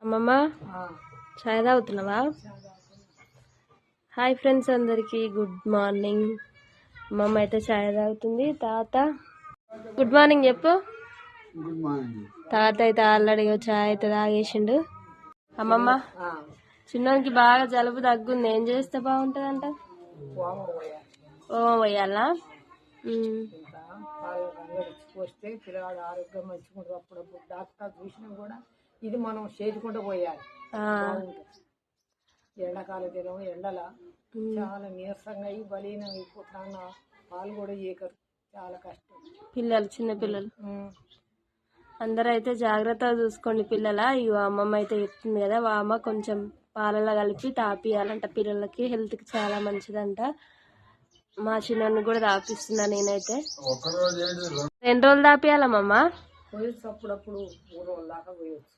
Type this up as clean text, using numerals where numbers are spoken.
అమ్మమ్మ చాయ్ తాగుతున్నావా? Hi friends, అందరికి గుడ్ మార్నింగ్. అమ్మమ్మ అయితే చాయ్ తాగుతుంది. తాత గుడ్ మార్నింగ్ చెప్పు. తాత అయితే ఆల్రెడీ చాయ్ అయితే తాగేసిండు. అమ్మమ్మ చిన్నోనికి బాగా జలుబు తగ్గుంది, ఏం చేస్తే బాగుంటుందంట? ఓమం పోయాలా? పోస్తే పిల్లవాడు ఆరోగ్యం మంచిగా ఉంటుంది. అప్పుడప్పుడు డాక్టర్ చూసినా కూడా ఇది మనం చేసుకుంటూ పోయాలి. ఎండాకాలం దినం ఎండల చాలా నీరసంగా అయ్యి బలీనం అయిపోతున్న పాలు కూడా చేయకరు, చాలా కష్టం. పిల్లలు చిన్న పిల్లలు అందరూ అయితే జాగ్రత్తగా చూసుకోండి పిల్లల. ఇవి అమ్మమ్మ అయితే చెప్తుంది కదా, అమ్మ కొంచెం పాలలో కలిపి తాపియాలంట పిల్లలకి, హెల్త్కి చాలా మంచిదంట. మా చిన్న కూడా తాపిస్తున్నా నేనైతే. 2 రోజులు తాపియాలమ్మమ్మ? పోయొచ్చు, అప్పుడప్పుడు 3 రోజుల దాకా పోయొచ్చు.